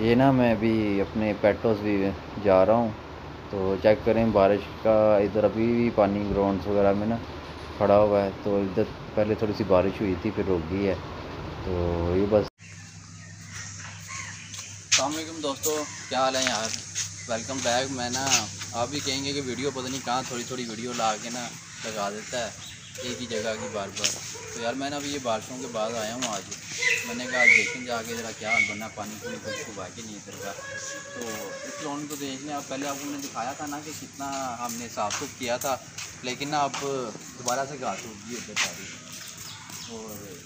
ये ना मैं अभी अपने पेट हाउस भी जा रहा हूँ, तो चेक करें बारिश का इधर अभी भी पानी ग्राउंड्स वगैरह में ना खड़ा हुआ है। तो इधर पहले थोड़ी सी बारिश हुई थी, फिर रुक गई है। तो ये बस। अस्सलाम वालेकुम दोस्तों, क्या हाल है यार। Welcome back. मैं ना आप भी कहेंगे कि वीडियो पता नहीं कहाँ थोड़ी थोड़ी वीडियो ला के ना लगा देता है एक ही जगह की बार बार। तो यार मैं ना अभी ये बारिशों के बाद आया हूँ आज। मैंने कहा आज देखें जाके ज़रा क्या हाल बनना, पानी पूरी कुछ हुआ कि नहीं इधर का। तो इस लोन को देखने अब पहले आपको मैंने दिखाया था ना कि कितना हमने साफ सुफ किया था, लेकिन ना अब दोबारा से घास उग गई उधर सारी। और इस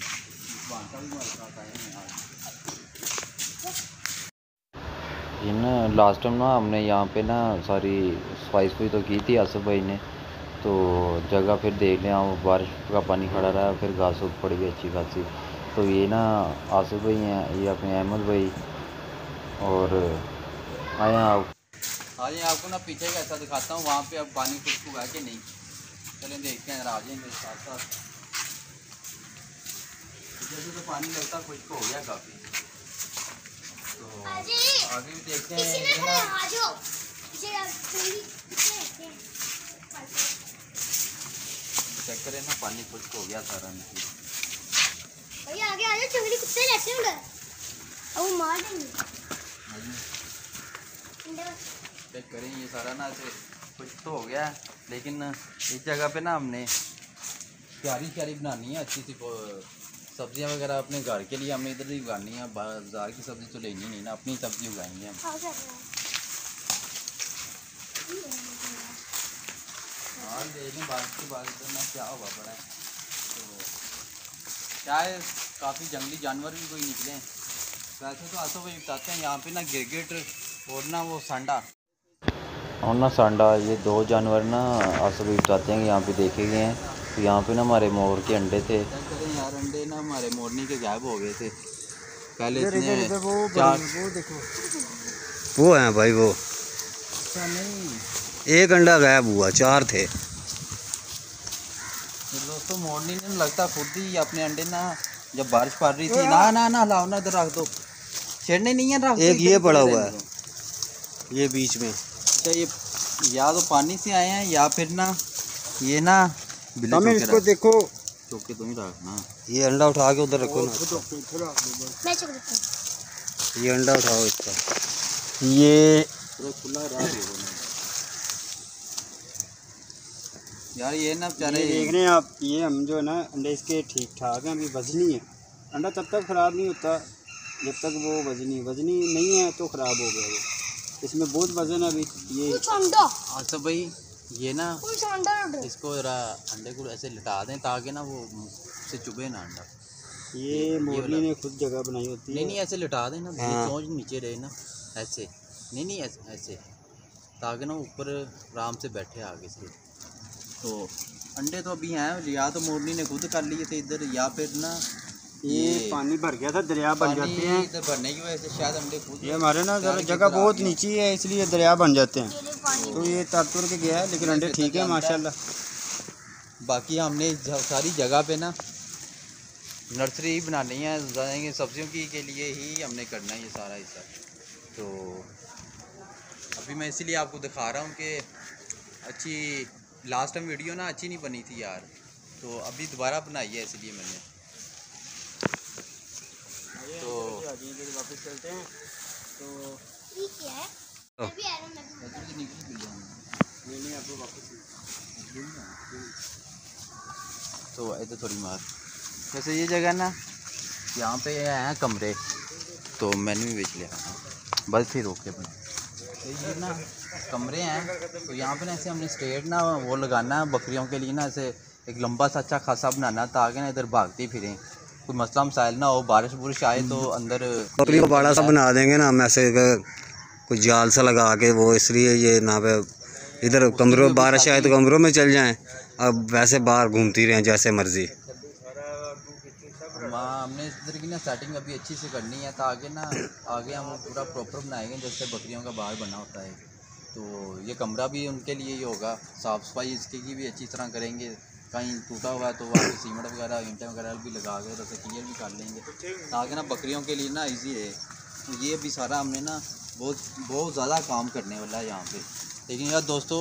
बांटा भी हमारे साथ आए हैं आज। ये ना लास्ट टाइम ना हमने यहाँ पे ना सारी सफाई सफाई तो की थी आसिफ भाई ने। तो जगह फिर देख लिया, बारिश का पानी खड़ा रहा, फिर घास उग पड़ गई अच्छी खासी। तो ये ना आसिफ भाई हैं, ये अपने अहमद भाई और आए हैं आप। आज ये आपको ना पीछे का ऐसा दिखाता हूँ, वहाँ पे अब पानी कुछ हुआ कि नहीं। चलें देखते हैं, आ जाएंगे साथ साथ। जैसे तो पानी लगता खुश्क हो गया काफ़ी, तो आगे भी देखते हैं। ये ना चेक करें ना, पानी खुश्क हो गया सारा नीचे। भैया आगे आ जाओ, चंगड़ी कुत्ते रहते हैं अब वो मार देंगे। चेक करें, ये सारा ना ऐसे खुश्क तो हो गया है, लेकिन इस जगह पे ना हमने क्यारी क्यारी बनानी है अच्छी सी। सब्जियां वगैरह अपने घर के लिए हमें इधर ही उगानी है, बाजार की सब्ज़ी तो लेनी नहीं ना, अपनी सब्ज़ी उगाएंगे हम। हाँ देखें बारिश के बाद इधर ना क्या हुआ पड़ा है। तो क्या है, काफ़ी जंगली जानवर भी कोई निकले हैं। वैसे तो आसो भाई बताते हैं यहाँ पे ना गिरगिट और ना वो सांडा और ना सांडा, ये दो जानवर ना आसिफ भाई बताते हैं कि यहाँ पे देखे गए हैं। तो यहाँ पे ना हमारे मोर के अंडे थे। चेक करें यार, अंडे ना हमारे मोरनी के गायब हो गए थे पहले। इधर इतने वो चार वो देखो, वो हैं भाई वो। अच्छा नहीं, एक अंडा गायब हुआ, 4 थे। तो दोस्तों मोरनी ने लगता खुद ही अपने अंडे ना, जब बारिश पड़ रही थी ना ना ना लाओ ना इधर रख दो, छेड़ने नहीं है रख दो। एक ये पड़ा हुआ है, ये बीच में। अच्छा ये या तो पानी से आए हैं या फिर ना ये ना बिल्ली हमें इसको देखो, चौके तुम ही रखना। ये अंडा उठा के उधर रखो ना। मैं चुप रहता हूं। ये अंडा उठाओ इसका, ये खुला रहा यार। ये ना बेचारे देख रहे हैं आप, ये हम जो है ना अंडे इसके ठीक ठाक हैं, अभी वजनी है। अंडा तब तक ख़राब नहीं होता जब तक वो वजनी नहीं है, तो ख़राब हो गया वो। इसमें बहुत वजन है अभी। ये अच्छा भाई, ये ना इसको जरा अंडे को ऐसे लिटा दें ताकि ना वो से चुभे ना अंडा। ये मोरनी ने खुद जगह बनाई होती है। नहीं ऐसे लिटा दें ना, हाँ। चोंच नीचे रहे ना ऐसे। नहीं ऐसे ताकि ना ऊपर आराम से बैठे आगे से। तो अंडे तो अभी हैं, या तो मोरनी ने खुद कर लिए थे इधर, या फिर ना ये पानी भर गया था, दरिया बन जाते हैं इधर भरने की वजह से शायद अंडे खुद। ये हमारे ना जरा जगह बहुत नीची है, इसलिए दरिया बन जाते हैं। तो ये तर के गया है, लेकिन अंडे ठीक है माशाल्लाह। बाकी हमने सारी जगह पे ना नर्सरी बनानी है, जाएंगे सब्जियों की के लिए ही हमने करना है ये सारा हिस्सा। तो अभी मैं इसीलिए आपको दिखा रहा हूँ कि अच्छी लास्ट टाइम वीडियो ना अच्छी नहीं बनी थी यार, तो अभी दोबारा बनाई है इसलिए मैंने। तो वापस चलते हैं। तो नहीं आपको वापस तो इधर थोड़ी मार। वैसे ये जगह ना यहाँ पे हैं कमरे, तो मैंने भी बेच लिया बस फिर रोके अपने। तो ये ना कमरे हैं, तो यहाँ पे ना ऐसे हमने स्टेट ना वो लगाना है बकरियों के लिए ना, ऐसे एक लंबा सा अच्छा खासा बनाना ताकि ना इधर भागती फिरें, कोई मसला मसाइल ना हो, बारिश बुरिश आए तो अंदर। बकरी को बड़ा सा बना देंगे ना हम ऐसे, कोई जाल सा लगा के वो, इसलिए ये ना पे इधर कमरों बारिश आए तो कमरों में चल जाएं, अब वैसे बाहर घूमती रहें जैसे मर्जी। हमने इधर की ना सेटिंग अभी अच्छी से करनी है ताकि ना आगे हम पूरा प्रॉपर बनाएंगे जैसे बकरियों का बाहर बना होता है। तो ये कमरा भी उनके लिए ही होगा, साफ़ सफाई इसकी भी अच्छी तरह करेंगे। कहीं टूटा हुआ है तो वहाँ पे सीमेंट वगैरह ईंटें वगैरह भी लगा के उसे क्लियर भी कर लेंगे ताकि ना बकरियों के लिए ना इजी है। तो ये अभी सारा हमने ना बहुत ज़्यादा काम करने वाला है यहाँ पे। लेकिन यार दोस्तों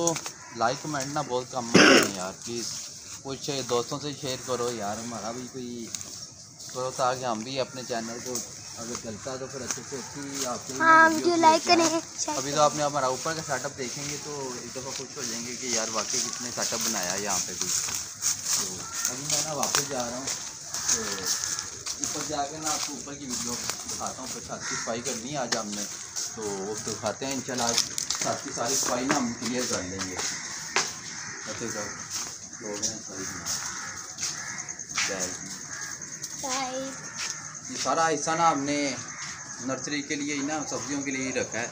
लाइक कमेंट ना बहुत कम होते हैं यार, प्लीज़ कुछ दोस्तों से शेयर करो यार, हमारा भी कोई करो ताकि हम भी अपने चैनल को अगर चलता है तो फिर अच्छे से अच्छी आपके हाँ वीडियो लाइक करें। अभी तो आपने हमारा ऊपर का सेटअप देखेंगे तो एक दफ़ा खुश हो जाएंगे कि यार वाकई कितने सेटअप बनाया है यहाँ पे कुछ। तो अभी मैं ना वापस जा रहा हूँ, तो ऊपर जाके ना आपको ऊपर की वीडियो दिखाता हूँ। फिर छत की सफाई करनी है आज हमने, तो वो दिखाते हैं इंशाल्लाह। आज छत की सारी सफाई ना हम क्लियर कर लेंगे। ये सारा हिस्सा ना हमने नर्सरी के लिए ही ना सब्जियों के लिए ही रखा है।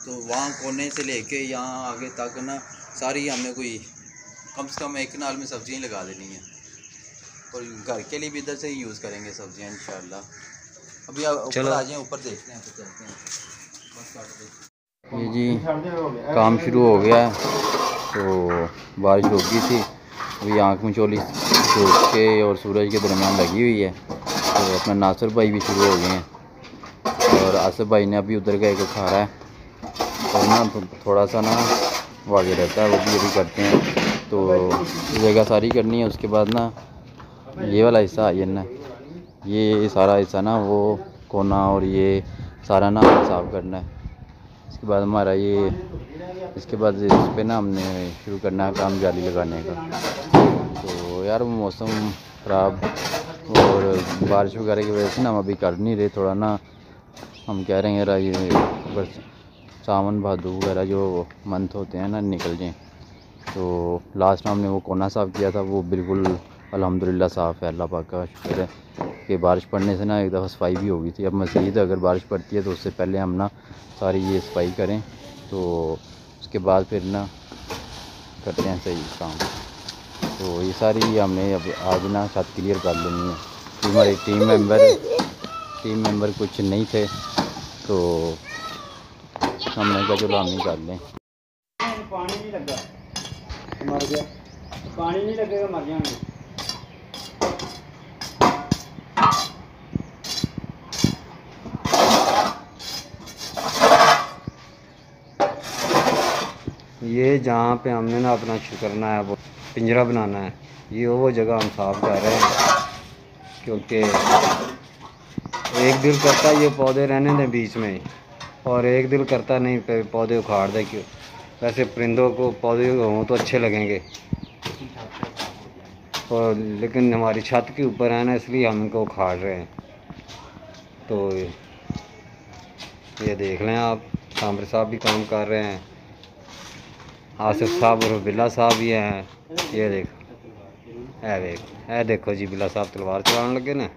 तो वहाँ कोने से लेके यहाँ आगे तक ना सारी हमने कोई कम से कम एक कनाल में सब्जियाँ लगा देनी है, और घर के लिए भी इधर से ही यूज़ करेंगे सब्जियाँ इंशाल्लाह। अभी ऊपर आ जाएं, ऊपर देखते हैं, फिर चलते हैं। बस काट दे। ये जी काम शुरू हो गया है, तो बारिश रुक गई थी, अभी आँख में चोली धूप के और सूरज के दरमियान लगी हुई है। तो अपना नासिर भाई भी शुरू हो गए हैं, और आसिफ भाई ने अभी उधर गए को खा रहा है। और ना थोड़ा सा ना आगे रहता है, वो भी अभी करते हैं। तो ये जगह सारी करनी है, उसके बाद ना ये वाला हिस्सा ये ना ये सारा हिस्सा ना वो कोना और ये सारा ना साफ़ करना है। इसके बाद हमारा ये इसके बाद इस पे ना हमने शुरू करना है काम जाली लगाने का। तो यार मौसम ख़राब और बारिश वगैरह की वजह से ना हम अभी कर नहीं रहे। थोड़ा ना हम कह रहे हैं यार ये बस सावन भादो वगैरह जो मंथ होते हैं ना निकल जाएं। तो लास्ट टाइम हमने वो कोना साफ़ किया था, वो बिल्कुल अल्हम्दुलिल्लाह साफ़ है, अल्लाह पाक का शुक्र है कि बारिश पड़ने से ना एक दफ़ा सफाई भी हो गई थी। अब मज़ीद अगर बारिश पड़ती है तो उससे पहले हम ना सारी ये सफाई करें, तो उसके बाद फिर ना करते हैं सही काम। तो ये सारी हमने अब आज ना छत क्लियर कर लेनी है। हमारे टीम मेंबर कुछ नहीं थे, तो हमने कहा चलो हम ही कर लें। पानी नहीं लगा मर गया, पानी नहीं लगेगा मर जाएंगे। ये जहाँ पे हमने ना अपना करना है वो पिंजरा बनाना है, ये वो जगह हम साफ कर रहे हैं। क्योंकि एक दिल करता ये पौधे रहने दें बीच में, और एक दिल करता नहीं पौधे उखाड़ दे। क्यों वैसे परिंदों को पौधे हों तो अच्छे लगेंगे, और लेकिन हमारी छत के ऊपर है ना, इसलिए हम इनको उखाड़ रहे हैं। तो ये देख लें आप, सामर साहब भी काम कर रहे हैं, आसिफ साहब और बिल्ला साहब भी हैं। ये देखो जी बिल्ला साहब तलवार चलाने लगे ना।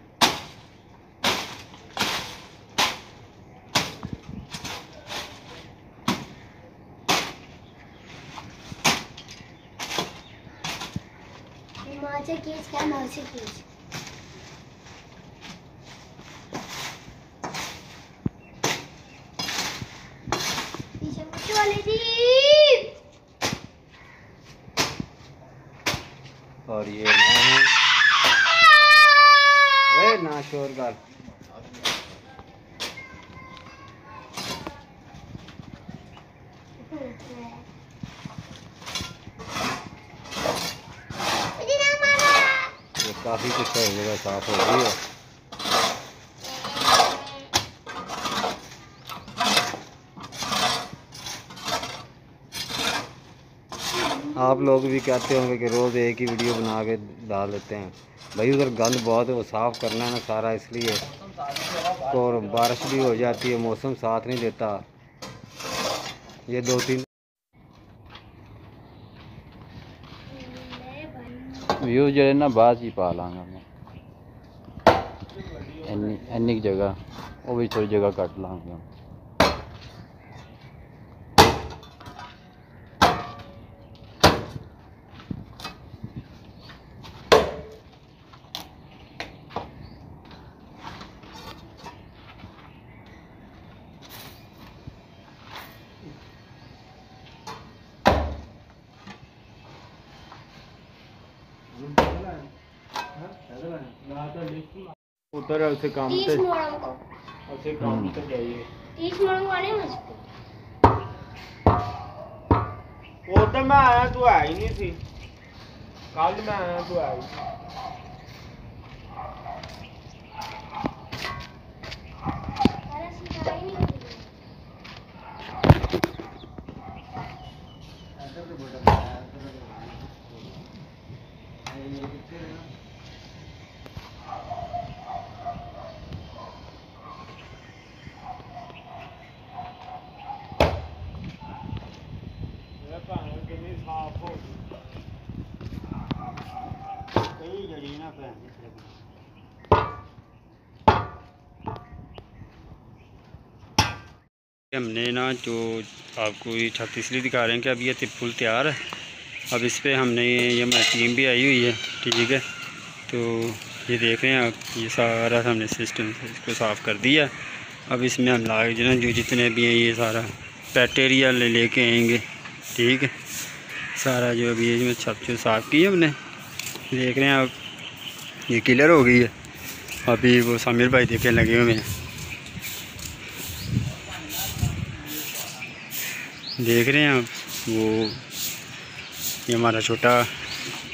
और ये ना शोर कर। ये काफ़ी कुछ है, जगह साफ हो गई है। आप लोग भी कहते होंगे कि रोज़ एक ही वीडियो बना के डाल देते हैं। भाई उधर गंद बहुत है, वो साफ़ करना है ना सारा, इसलिए। और बारिश भी हो जाती है, मौसम साथ नहीं देता। ये 2-3 व्यू जो ना बात ही पा लांगा मैं इन्नी जगह वो भी थोड़ी जगह कट लांगे। उधर उसे काम तो जाइए। 30 मंगवाने मुझको। उधर मैं आया तू है ही नहीं थी, कल मैं आया तू है ही अरे सिखाई नहीं होती। हमने ना जो आपको ये छत इसलिए दिखा रहे हैं कि अब ये फुल तैयार है। अब इस पे हमने ये हमारी टीम भी आई हुई है, ठीक है। तो ये देख रहे हैं आप, ये सारा हमने सिस्टम इसको साफ़ कर दिया। अब इसमें हम लाए जो ना जो जितने भी हैं ये सारा पेट एरिया लेके आएंगे, ठीक है। सारा जो अभी इसमें छत जो साफ़ की है हमने, देख रहे हैं आप, ये क्लियर हो गई है। अभी वो सामिर भाई देखे लगे हुए हैं, देख रहे हैं आप। वो ये हमारा छोटा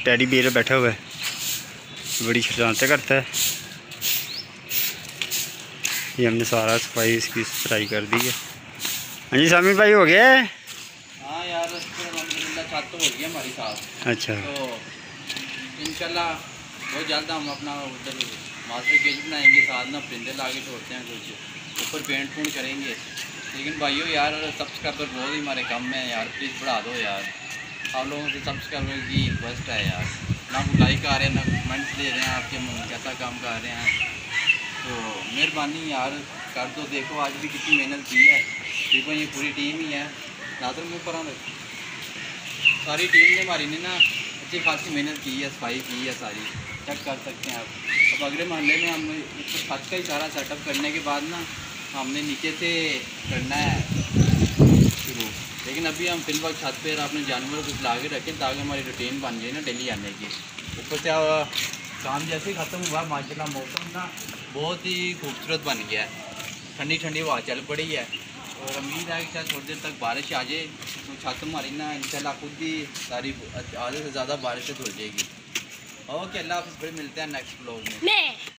टेडी बियर बैठा हुआ है, बड़ी शरारतें करता है। ये हमने सारा सफाई इसकी सफाई कर दी है। हाँ जी सामिर भाई, हो गया है? हाँ यार, अल्हम्दुलिल्लाह छत तो हो गई हमारी साफ। अच्छा, तो इंशाल्लाह बहुत जल्द हम अपना उधर मास्टर केज बनाएंगे, साथ ना परिंदे ला के छोड़ते हैं, कुछ ऊपर पेंट पूंट करेंगे। लेकिन भाइयों यार, सब्सक्राइबर बहुत ही हमारे कम है यार, प्लीज़ बढ़ा दो यार। आप लोगों से सब्सक्राइबर की रिक्वेस्ट है यार, ना लाइक आ रहे हैं ना कमेंट्स दे रहे हैं, आपके कैसा काम कर रहे हैं, तो मेहरबानी यार कर दो। देखो आज भी कितनी मेहनत की है, देखो ये पूरी टीम ही है। नादर मुँह पर सारी टीम ने हमारी ने ना अच्छी खासी मेहनत की है, सफाई की है सारी, चेक कर सकते हैं आप। अब अगले महल्ले में हम ऊपर छत का ही सारा सेटअप करने के बाद ना हमने नीचे से करना है शुरू। लेकिन अभी हम फिल वक्त छत पर अपने जानवर कुछ ला के रखें ताकि हमारी रूटीन बन जाए ना डेली आने की। ऊपर से काम जैसे ही ख़त्म हुआ माशाल्लाह मौसम ना बहुत ही खूबसूरत बन गया है, ठंडी ठंडी हवा चल पड़ी है और उम्मीद है कि शायद थोड़ी देर तक बारिश आ जाए तो छत हमारी ना इंशाल्लाह खुद ही सारी आधे से ज़्यादा बारिश धुल जाएगी। ओके, अल्लाह हाफ़िज़, फिर मिलते हैं नेक्स्ट ब्लॉग में।